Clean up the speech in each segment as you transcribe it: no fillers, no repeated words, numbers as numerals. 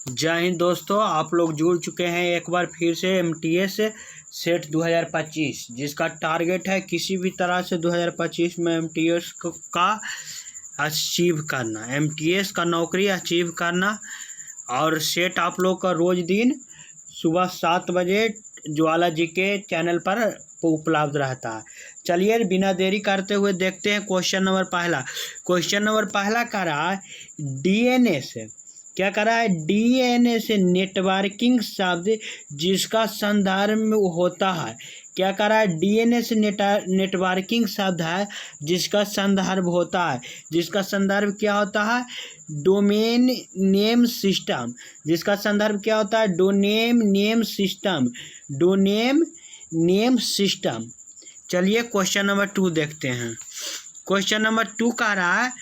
जय हिंद दोस्तों, आप लोग जुड़ चुके हैं एक बार फिर से एमटीएस सेट 2025, जिसका टारगेट है किसी भी तरह से 2025 में एमटीएस का अचीव करना, एमटीएस का नौकरी अचीव करना। और सेट आप लोग का रोज दिन सुबह 7 बजे ज्वाला जी के चैनल पर उपलब्ध रहता है। चलिए बिना देरी करते हुए देखते हैं क्वेश्चन नंबर पहला कर रहा है डीएनए से। क्या करा है? डीएनए से नेटवर्किंग शब्द जिसका संदर्भ होता है। क्या करा है? डीएनए से नेटवर्किंग शब्द है जिसका संदर्भ होता है। जिसका संदर्भ क्या होता है? Domain name system. जिसका संदर्भ क्या होता है? Domain name system. चलिए क्वेश्चन नंबर 2 देखते हैं। क्वेश्चन नंबर 2 कह रहा है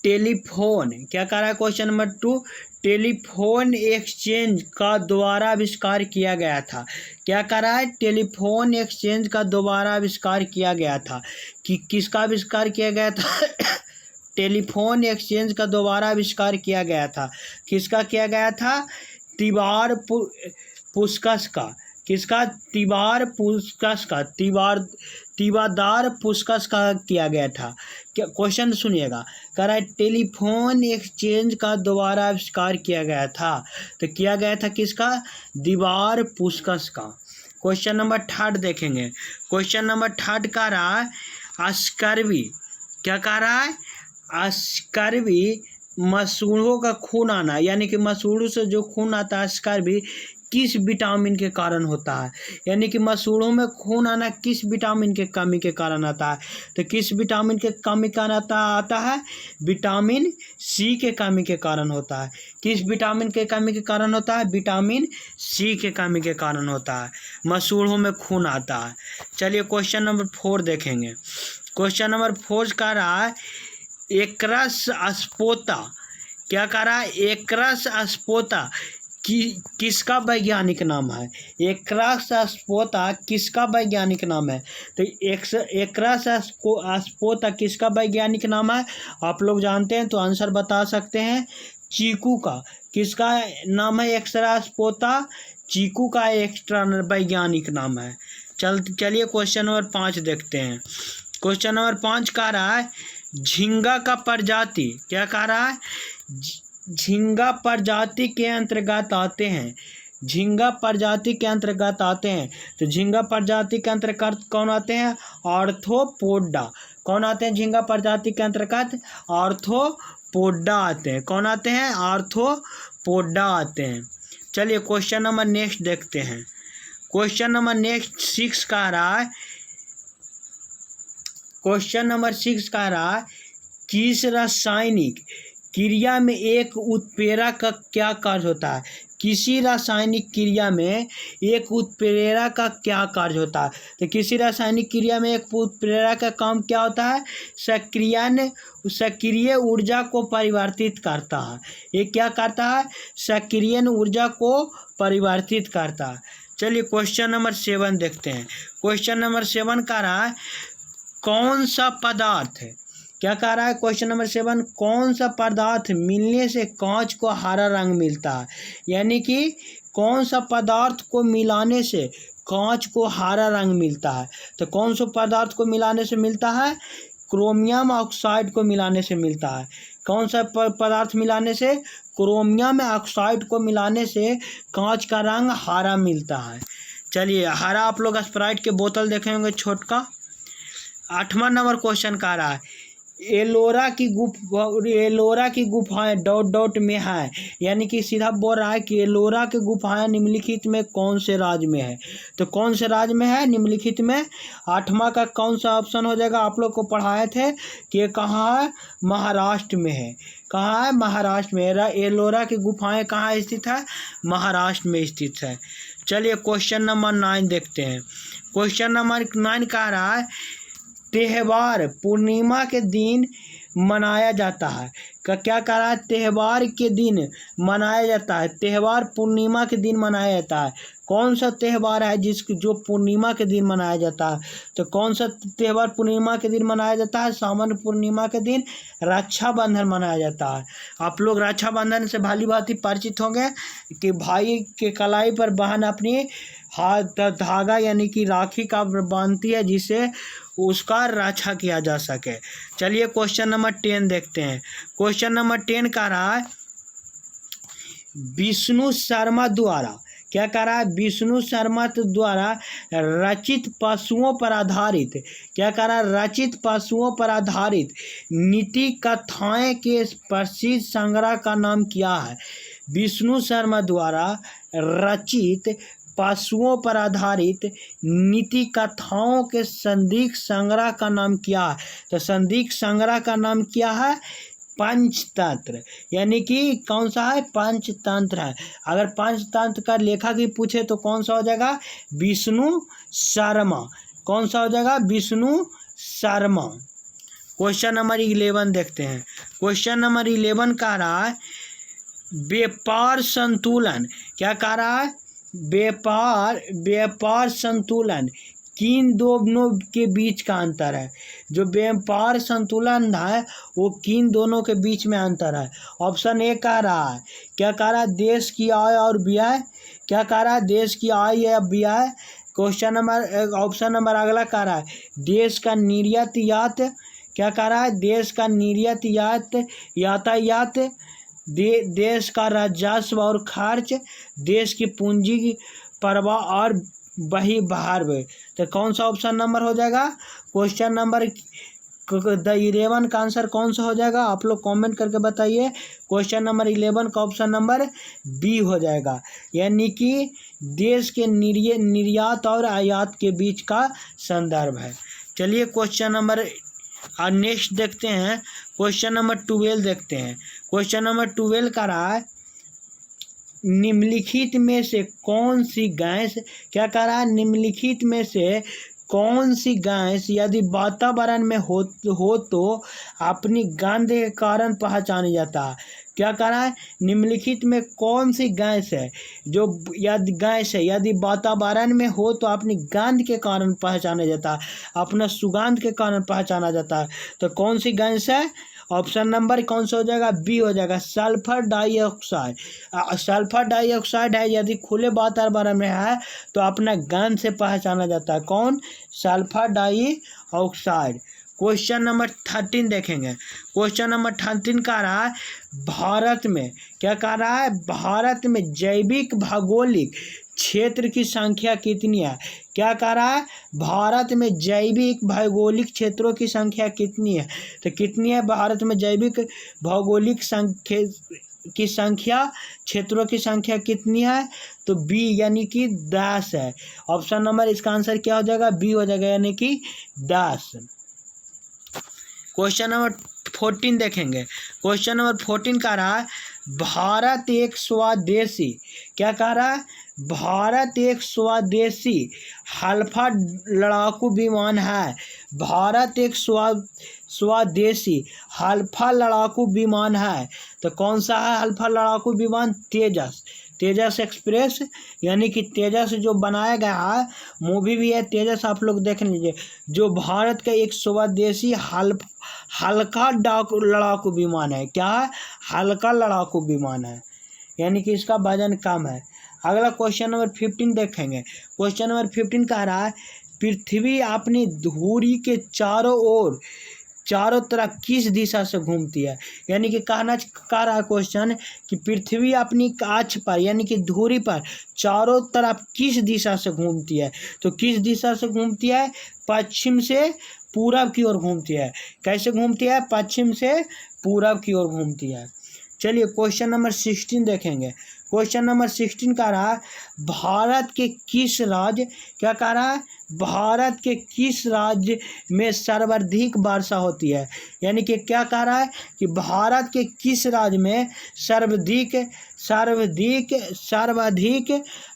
टेलीफोन। क्या कह रहा है क्वेश्चन नंबर 2? टेलीफोन एक्सचेंज का दोबारा आविष्कार किया गया था। क्या कह रहा है? टेलीफोन एक्सचेंज का दोबारा आविष्कार किया गया था। कि किसका आविष्कार किया गया था? टेलीफोन एक्सचेंज का दोबारा आविष्कार किया गया था। किसका किया गया था? तिबार पुस्कस का। किसका? तिबादार पुस्कस का किया गया था। क्या क्वेश्चन सुनिएगा, कह रहा है टेलीफोन एक्सचेंज का दोबारा आविष्कार किया गया था। तो किया गया था किसका? तिबार पुस्कस का। क्वेश्चन नंबर 3 देखेंगे। क्वेश्चन नंबर 3 कह रहा है स्कर्वी। क्या कह रहा है? स्कर्वी मसूड़ों का खून आना, यानी कि मसूड़ों से जो खून आता है स्कर्वी किस विटामिन के कारण होता है। यानी कि मसूड़ों में खून आना किस विटामिन के कमी के कारण आता है। तो किस विटामिन के कमी का आता है? विटामिन सी के कमी के कारण होता है। किस विटामिन के कमी के कारण होता है? विटामिन सी के कमी के कारण होता है, मसूड़ों में खून आता है। चलिए क्वेश्चन नंबर 4 देखेंगे। क्वेश्चन नंबर 4 का रहा है एकरस अस्पोता। क्या कह रहा है? एकरस अस्पोता किसका वैज्ञानिक नाम है? एकरस अस्पोता किसका वैज्ञानिक नाम है? तो एकरस अस्पोता किसका वैज्ञानिक नाम है? आप लोग जानते हैं तो आंसर बता सकते हैं। चीकू का। किसका नाम है? एकरस अस्पोता चीकू का एक्स्ट्रा वैज्ञानिक नाम है। चलिए क्वेश्चन नंबर 5 देखते हैं। क्वेश्चन नंबर 5 कह रहा है झींगा का प्रजाति। क्या कह रहा है? झींगा प्रजाति के अंतर्गत आते हैं। झींगा प्रजाति के अंतर्गत आते हैं। तो झींगा प्रजाति के अंतर्गत कौन आते हैं? आर्थ्रोपोडा। कौन आते हैं झींगा प्रजाति के अंतर्गत? आर्थ्रोपोडा आते हैं। कौन आते हैं? आर्थ्रोपोडा आते हैं। चलिए क्वेश्चन नंबर नेक्स्ट देखते हैं। क्वेश्चन नंबर नेक्स्ट 6 कह रहा है क्वेश्चन नंबर 6 कह रहा है किस रासायनिक क्रिया में एक उत्प्रेरक का क्या कार्य होता है? किसी रासायनिक क्रिया में एक उत्प्रेरक का क्या कार्य होता है? तो किसी रासायनिक क्रिया में एक उत्प्रेरक का काम क्या होता है? सक्रिय ऊर्जा को परिवर्तित करता है। ये क्या करता है? सक्रिय ऊर्जा को परिवर्तित करता है। चलिए क्वेश्चन नंबर 7 देखते हैं। क्वेश्चन नंबर 7 का रहा है कौन सा पदार्थ है? क्या कह रहा है क्वेश्चन नंबर 7? कौन सा पदार्थ मिलने से कांच को हरा रंग मिलता है? यानी कि कौन सा पदार्थ को मिलाने से कांच को हरा रंग मिलता है? तो कौन सा पदार्थ को मिलाने से मिलता है? क्रोमियम ऑक्साइड को मिलाने से मिलता है। कौन सा पदार्थ मिलाने से? क्रोमियम ऑक्साइड को मिलाने से कांच का रंग हरा मिलता है। चलिए हरा आप लोग स्प्राइट के बोतल देखे होंगे छोटका। 8वां नंबर क्वेश्चन कह रहा है एलोरा की गुफाएं डॉट में है। यानी कि सीधा बोल रहा है कि एलोरा की गुफाएं निम्नलिखित में कौन से राज्य में है? तो कौन से राज्य में है निम्नलिखित में? 8वां का कौन सा ऑप्शन हो जाएगा? आप लोग को पढ़ाए थे कि ये कहाँ है? महाराष्ट्र में है। कहाँ है? महाराष्ट्र में। एलोरा की गुफाएं कहाँ स्थित है? महाराष्ट्र में स्थित है। चलिए क्वेश्चन नंबर 9 देखते हैं। क्वेश्चन नंबर 9 कह रहा है त्योहार पूर्णिमा के दिन मनाया जाता है? क्या कह रहा है? त्यौहार के दिन मनाया जाता है। त्यौहार पूर्णिमा के दिन मनाया जाता है। कौन सा त्यौहार है जो पूर्णिमा के दिन मनाया जाता है? तो कौन सा त्यौहार पूर्णिमा के दिन मनाया जाता है? सामान्य पूर्णिमा के दिन रक्षाबंधन मनाया जाता है। आप लोग रक्षाबंधन से भली भांति परिचित होंगे कि भाई के कलाई पर बहन अपनी हाथ धागा यानी कि राखी का बांधती है, जिससे उसका रक्षा किया जा सके। चलिए क्वेश्चन नंबर 10 देखते हैं। क्वेश्चन नंबर 10 का रहा है विष्णु शर्मा द्वारा, क्या कह रहा है? विष्णु शर्मा द्वारा रचित पशुओं पर आधारित, क्या कह रहा है? रचित पशुओं पर आधारित नीति कथाएं के प्रसिद्ध संग्रह का नाम क्या है? विष्णु शर्मा द्वारा रचित पशुओं पर आधारित नीति कथाओं के संदिग्ध संग्रह का नाम क्या है? तो संदिग्ध संग्रह का नाम क्या है? पंचतंत्र, यानी कि कौन सा है? पंचतंत्र है। अगर पंचतंत्र का लेखक ही पूछे तो कौन सा हो जाएगा? विष्णु शर्मा। कौन सा हो जाएगा? विष्णु शर्मा। क्वेश्चन नंबर 11 देखते हैं। क्वेश्चन नंबर 11 कह रहा है व्यापार संतुलन, क्या कह रहा है? व्यापार संतुलन किन दोनों के बीच का अंतर है? जो व्यापार संतुलन है वो किन दोनों के बीच में अंतर है? ऑप्शन ए कह रहा है, क्या कह रहा है? देश की आय और व्यय, क्या कह रहा है? देश की आय या व्यय। क्वेश्चन नंबर ऑप्शन नंबर अगला कह रहा है देश का निर्यात, क्या कह रहा है? देश का निर्यात यातायात, देश का राजस्व और खर्च, देश की पूंजी प्रवाह और वही बाहर में। तो कौन सा ऑप्शन नंबर हो जाएगा? क्वेश्चन नंबर 11 का आंसर कौन सा हो जाएगा? आप लोग कमेंट करके बताइए। क्वेश्चन नंबर 11 का ऑप्शन नंबर बी हो जाएगा, यानी कि देश के निर्यात और आयात के बीच का संदर्भ है। चलिए क्वेश्चन नंबर नेक्स्ट देखते हैं। क्वेश्चन नंबर 12 देखते हैं। क्वेश्चन नंबर 12 का रहा है निम्नलिखित में से कौन सी गैस, क्या कह रहा है? निम्नलिखित में से कौन सी गैस यदि वातावरण में हो तो अपनी गंध के कारण पहचाना जाता है? क्या कह रहा है? निम्नलिखित में कौन सी गैस है जो यदि वातावरण में हो तो अपनी गंध के कारण पहचाना जाता है, अपना सुगंध के कारण पहचाना जाता है। तो कौन सी गैस है? ऑप्शन नंबर कौन सा हो जाएगा? बी हो जाएगा, सल्फर डाइऑक्साइड। सल्फर डाइऑक्साइड है, यदि खुले वातावरण में है तो अपना गंध से पहचाना जाता है। कौन? Sulphur dioxide. क्वेश्चन नंबर 13 देखेंगे। क्वेश्चन नंबर 13 का रहा है भारत में, क्या कह रहा है? भारत में जैविक भौगोलिक क्षेत्र की संख्या कितनी है? क्या कह रहा है? भारत में जैविक भौगोलिक क्षेत्रों की संख्या कितनी है? तो कितनी है भारत में जैविक भौगोलिक क्षेत्रों की संख्या कितनी है? तो बी यानी कि 10 है। ऑप्शन नंबर इसका आंसर क्या हो जाएगा? बी हो जाएगा, यानी कि 10। क्वेश्चन नंबर 14 देखेंगे। क्वेश्चन नंबर 14 का रहा है भारत एक स्वदेशी, क्या कह रहा है? भारत एक स्वदेशी हल्फा लड़ाकू विमान है। भारत एक स्वदेशी हल्फा लड़ाकू विमान है। तो कौन सा है हल्फा लड़ाकू विमान? तेजस एक्सप्रेस, यानी कि तेजस जो बनाया गया है, मूवी भी है तेजस, आप लोग देख लीजिए। जो भारत का एक स्वदेशी हल्का लड़ाकू विमान है। क्या है? हल्का लड़ाकू विमान है, यानी कि इसका वजन कम है। अगला क्वेश्चन नंबर 15 देखेंगे। क्वेश्चन नंबर 15 कह रहा है पृथ्वी अपनी धुरी के चारों तरफ किस दिशा से घूमती है? यानी कि कहना चाह रहा है क्वेश्चन कि पृथ्वी अपनी अक्ष पर यानी कि धुरी पर चारों तरफ किस दिशा से घूमती है? तो किस दिशा से घूमती है? पश्चिम से पूरब की ओर घूमती है। कैसे घूमती है? पश्चिम से पूरब की ओर घूमती है। चलिए क्वेश्चन नंबर 16 देखेंगे। क्वेश्चन नंबर 16 का रहा भारत के किस राज्य, क्या कह रहा है? भारत के किस राज्य में सर्वाधिक वर्षा होती है? यानी कि क्या कह रहा है कि भारत के किस राज्य में सर्वाधिक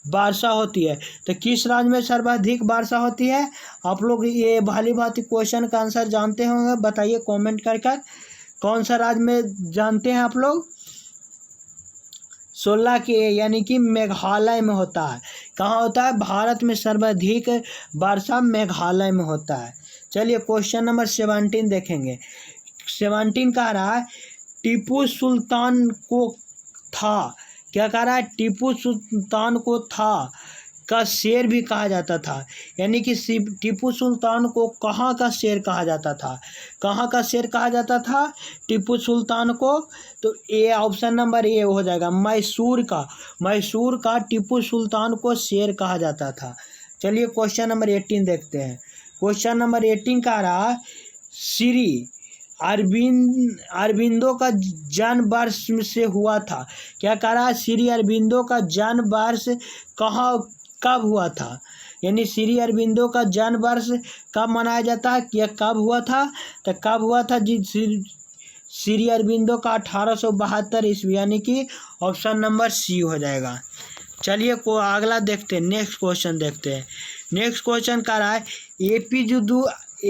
वर्षा होती है? तो किस राज्य में सर्वाधिक वर्षा होती है? आप लोग ये भली भांति क्वेश्चन का आंसर जानते होंगे, बताइए कमेंट कर। कौन सा राज्य में जानते हैं आप लोग? 16 के, यानी कि मेघालय में होता है। कहाँ होता है? भारत में सर्वाधिक वर्षा मेघालय में होता है। चलिए क्वेश्चन नंबर 17 देखेंगे। 17 कह रहा है टीपू सुल्तान को था, क्या कह रहा है? टीपू सुल्तान को था का शेर भी कहा जाता था, यानी कि टीपू सुल्तान को कहाँ का शेर कहा जाता था? कहाँ का शेर कहा जाता था टीपू सुल्तान को? तो ए, ऑप्शन नंबर ए हो जाएगा, मैसूर का। मैसूर का टीपू सुल्तान को शेर कहा जाता था। चलिए क्वेश्चन नंबर 18 देखते हैं। क्वेश्चन नंबर 18 का रहा श्री अरबिंदो का जन्म वर्ष से हुआ था, क्या कह रहा है? श्री अरबिंदो का जन्म वर्ष कब हुआ था? यानी श्री अरबिंदो का जन्म वर्ष कब मनाया जाता है, या कब हुआ था? तो कब हुआ था जी श्री अरबिंदो का? 1872 ईस्वी, यानी कि ऑप्शन नंबर सी हो जाएगा। चलिए को अगला देखते हैं, नेक्स्ट क्वेश्चन देखते हैं। नेक्स्ट क्वेश्चन कह रहा है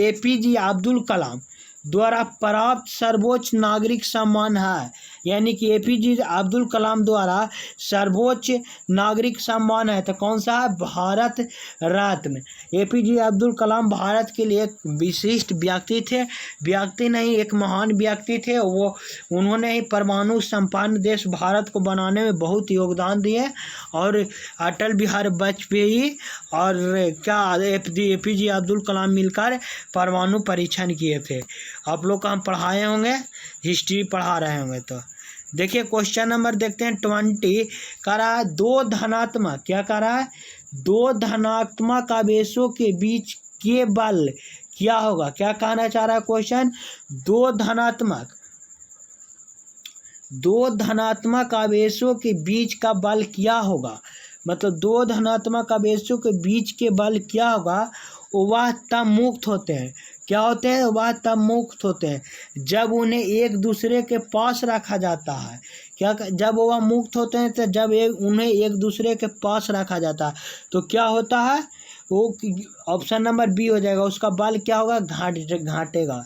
एपीजे अब्दुल कलाम द्वारा प्राप्त सर्वोच्च नागरिक सम्मान है, यानी कि एपीजे अब्दुल कलाम द्वारा सर्वोच्च नागरिक सम्मान है, तो कौन सा है? भारत रत्न। एपीजे अब्दुल कलाम भारत के लिए एक विशिष्ट व्यक्ति थे, व्यक्ति नहीं एक महान व्यक्ति थे। वो उन्होंने ही परमाणु संपन्न देश भारत को बनाने में बहुत योगदान दिए, और अटल बिहारी वाजपेयी और क्या एपीजे अब्दुल कलाम मिलकर परमाणु परीक्षण किए थे। आप लोग को हम पढ़ाए होंगे, हिस्ट्री पढ़ा रहे होंगे। तो देखिए क्वेश्चन नंबर देखते हैं 20 कह रहा है दो धनात्मक, क्या कह रहा है? दो धनात्मक आवेशों के बीच के बल क्या होगा? क्या कहना चाह रहा है क्वेश्चन? दो धनात्मक आवेशों के बीच का बल क्या होगा? मतलब दो धनात्मक आवेशों के बीच के बल क्या होगा? वह तब मुक्त होते हैं, क्या होते हैं? वह तब मुक्त होते हैं जब उन्हें एक दूसरे के पास रखा जाता है। क्या जब वह मुक्त होते हैं तो जब उन्हें एक दूसरे के पास रखा जाता है तो क्या होता है? वो ऑप्शन नंबर बी हो जाएगा, उसका बल क्या होगा? घाटेगा।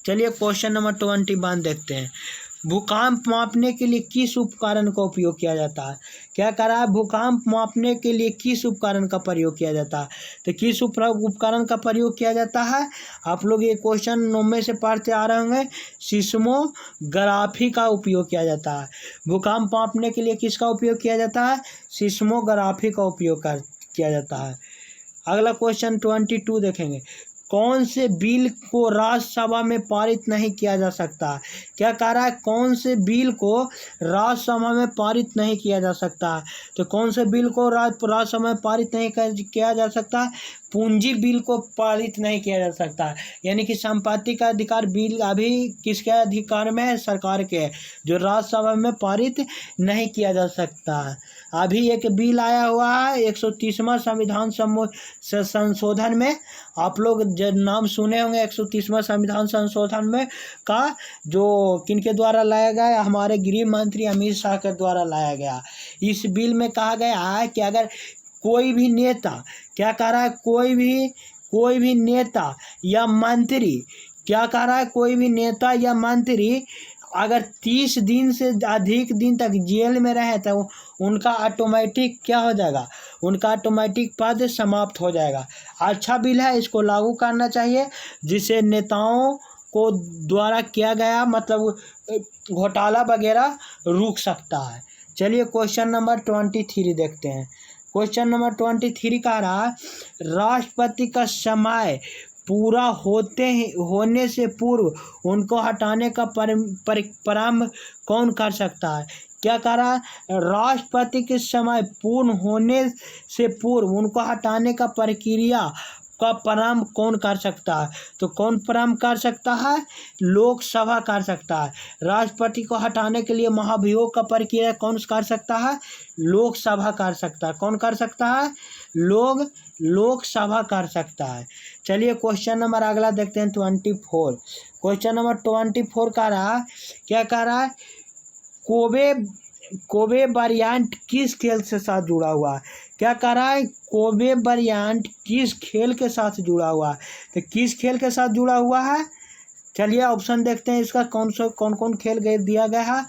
चलिए क्वेश्चन नंबर 21 देखते हैं। भूकंप मापने के लिए किस उपकरण का उपयोग किया जाता है? क्या कह रहा है? भूकंप मापने के लिए किस उपकरण का प्रयोग किया जाता है? तो किस उपकरण का प्रयोग किया जाता है? आप लोग ये क्वेश्चन में से पढ़ते आ रहे होंगे, सिस्मोग्राफी का उपयोग किया जाता है। भूकंप मापने के लिए किसका उपयोग किया जाता है? सिस्मोग्राफी का उपयोग किया जाता है। अगला क्वेश्चन 22 देखेंगे। कौन से बिल को राज्यसभा में पारित नहीं किया जा सकता? क्या कह रहा है? कौन से बिल को राज्यसभा में पारित नहीं किया जा सकता? तो कौन से बिल को राज्यसभा में पारित नहीं किया जा सकता? पूंजी बिल को पारित नहीं किया जा सकता, यानी कि संपत्ति का अधिकार बिल अभी किसके अधिकार में है? सरकार के, जो राज्यसभा में पारित नहीं किया जा सकता। अभी एक बिल आया हुआ है 130वां संविधान संशोधन में, आप लोग नाम सुने होंगे 130वां संविधान संशोधन में का, जो किनके द्वारा लाया गया? हमारे गृह मंत्री अमित शाह के द्वारा लाया गया। इस बिल में कहा गया है कि अगर कोई भी नेता, क्या कह रहा है? कोई भी नेता या मंत्री, क्या कह रहा है? कोई भी नेता या मंत्री अगर 30 दिन से अधिक दिन तक जेल में रहे तो उनका ऑटोमेटिक क्या हो जाएगा? उनका ऑटोमेटिक पद समाप्त हो जाएगा। अच्छा बिल है, इसको लागू करना चाहिए, जिसे नेताओं को द्वारा किया गया मतलब घोटाला वगैरह रुक सकता है। चलिए क्वेश्चन नंबर 23 देखते हैं। क्वेश्चन नंबर 23 का रहा राष्ट्रपति का समय पूरा होने से पूर्व उनको हटाने का प्रारंभ कौन कर सकता है? क्या कह रहा है? राष्ट्रपति के समय पूर्ण होने से पूर्व उनको हटाने का प्रक्रिया का प्रारंभ कौन कर सकता है? तो कौन प्रारंभ कर सकता है? लोकसभा कर सकता है। राष्ट्रपति को हटाने के लिए महाभियोग का प्रक्रिया कौन कर सकता है? लोकसभा कर सकता है। कौन कर सकता है? लोकसभा कर सकता है। चलिए क्वेश्चन नंबर अगला देखते हैं 24। क्वेश्चन नंबर 24 का रहा, क्या कह रहा है? कोबे वेरिएंट किस खेल से साथ जुड़ा हुआ है? क्या कह रहा है? कोबे वेरिएंट किस खेल के साथ जुड़ा हुआ है? तो किस खेल के साथ जुड़ा हुआ है? चलिए ऑप्शन देखते हैं इसका, कौन कौन खेल दिया गया है।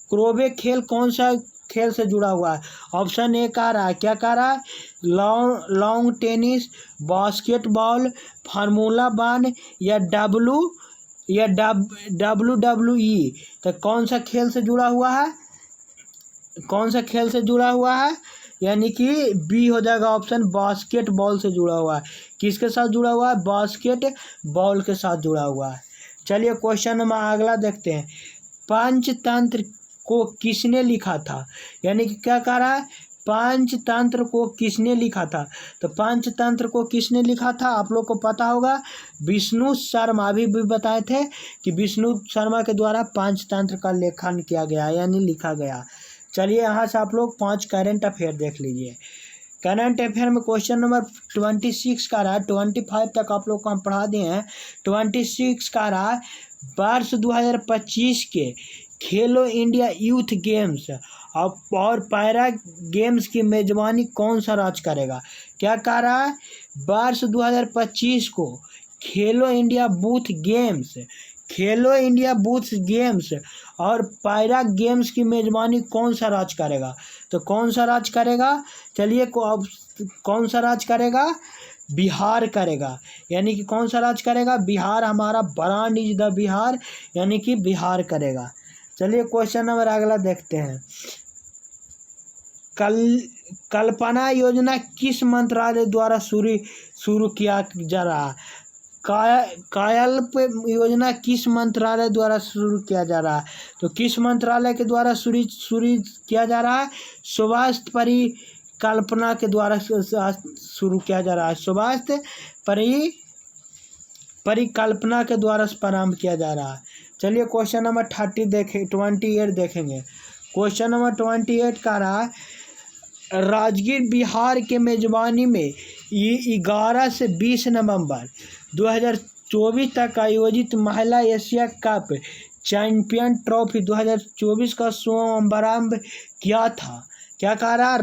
क्रोबे खेल कौन सा खेल से जुड़ा हुआ है। ऑप्शन ए कह रहा है, क्या कह रहा है, लॉन्ग टेनिस, बास्केटबॉल, फार्मूला 1 या WWE। तो कौन सा खेल से जुड़ा हुआ है, कौन सा खेल से जुड़ा हुआ है, यानी कि बी हो जाएगा ऑप्शन, बास्केटबॉल से जुड़ा हुआ है। किसके साथ जुड़ा हुआ है, बास्केटबॉल के साथ जुड़ा हुआ है। चलिए क्वेश्चन नंबर अगला देखते हैं। पंचतंत्र को किसने लिखा था, यानी कि क्या कह रहा है, पंचतंत्र को किसने लिखा था। तो पंचतंत्र को किसने लिखा था, आप लोग को पता होगा, विष्णु शर्मा। अभी भी बताए थे कि विष्णु शर्मा के द्वारा पंचतंत्र का लेखन किया गया, यानी लिखा गया। चलिए यहाँ से आप लोग 5 करंट अफेयर देख लीजिए। करंट अफेयर में क्वेश्चन नंबर 26 का रहा है, 25 तक आप लोग को हम पढ़ा दिए हैं। 26 का रहा है, वर्ष 2025 के खेलो इंडिया यूथ गेम्स और पैरा गेम्स की मेजबानी कौन सा राज्य करेगा। क्या कह रहा है, वर्ष 2025 को खेलो इंडिया बूथ गेम्स और पैरा गेम्स की मेजबानी कौन सा राज्य करेगा। तो कौन सा राज्य करेगा, चलिए कौन सा राज्य करेगा, बिहार करेगा। यानी कि कौन सा राज्य करेगा, बिहार। हमारा ब्रांड इज द बिहार, यानी कि बिहार करेगा। चलिए क्वेश्चन नंबर अगला देखते हैं। कल्पना योजना किस मंत्रालय द्वारा शुरू किया जा रहा है। कायल्प योजना किस मंत्रालय द्वारा शुरू किया जा रहा है। तो किस मंत्रालय के द्वारा शुरू किया जा रहा है, स्वास्थ्य परिकल्पना के द्वारा शुरू किया जा रहा है, स्वास्थ्य परिकल्पना के द्वारा प्रारंभ किया जा रहा है। चलिए क्वेश्चन नंबर 28 देखेंगे। क्वेश्चन नंबर 28 का रहा है, राजगीर बिहार के मेजबानी में 11 से 20 नवंबर 2024 तक आयोजित महिला एशिया कप चैंपियन ट्रॉफी 2024 का शुभारंभ किया था। क्या कह रहा है,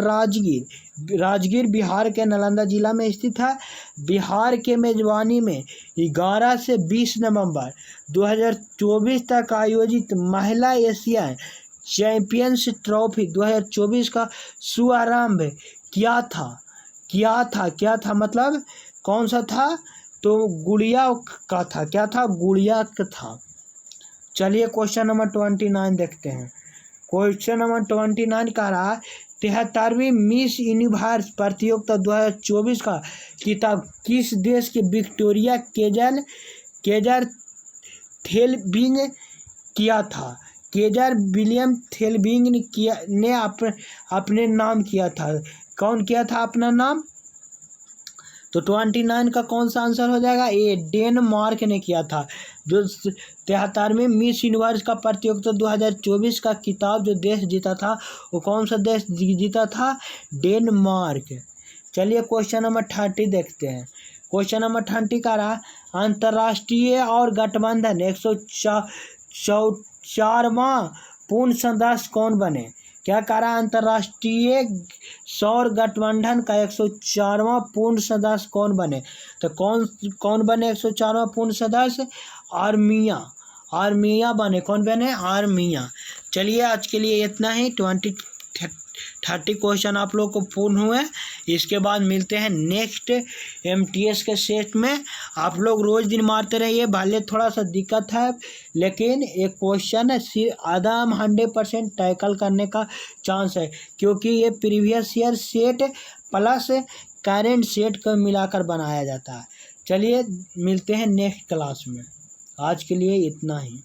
राजगीर बिहार के नालंदा जिला में स्थित है। बिहार के मेजबानी में 11 से 20 नवंबर 2024 तक आयोजित महिला एशिया चैंपियंस ट्रॉफी 2024 का शुभारंभ किया था मतलब कौन सा था, तो गुड़िया का था। क्या था, गुड़िया का था। चलिए क्वेश्चन नंबर 29 देखते हैं। क्वेश्चन नंबर 29 का रहा, 73वीं मिस यूनिवर्स प्रतियोगिता 2024 का खिताब किस देश के विक्टोरिया केजर थेल्बिंग किया था। केजर विलियम थेल्बिंग ने अपने नाम किया था। कौन किया था अपना नाम, तो 29 का कौन सा आंसर हो जाएगा, ए, डेनमार्क ने किया था। जो 73वीं मिस यूनिवर्स का प्रतियोगिता 2024 का खिताब जो देश जीता था, वो कौन सा देश जीता था, डेनमार्क। चलिए क्वेश्चन नंबर 30 देखते हैं। क्वेश्चन नंबर 30 का रहा, अंतर्राष्ट्रीय और गठबंधन 104वां पूर्ण सदस्य कौन बने। क्या कह रहा है, अंतर्राष्ट्रीय सौर गठबंधन का 104वां पूर्ण सदस्य कौन बने। तो कौन बने 104वां पूर्ण सदस्य, आर्मिया बने। कौन बने, आर्मिया। चलिए आज के लिए इतना ही। 30 क्वेश्चन आप लोग को पूर्ण हुए। इसके बाद मिलते हैं नेक्स्ट MTS के सेट में। आप लोग रोज दिन मारते रहिए, भले थोड़ा सा दिक्कत है, लेकिन एक क्वेश्चन आदम 100% टैकल करने का चांस है, क्योंकि ये previous year set plus current set को मिलाकर बनाया जाता है। चलिए मिलते हैं नेक्स्ट क्लास में। आज के लिए इतना ही।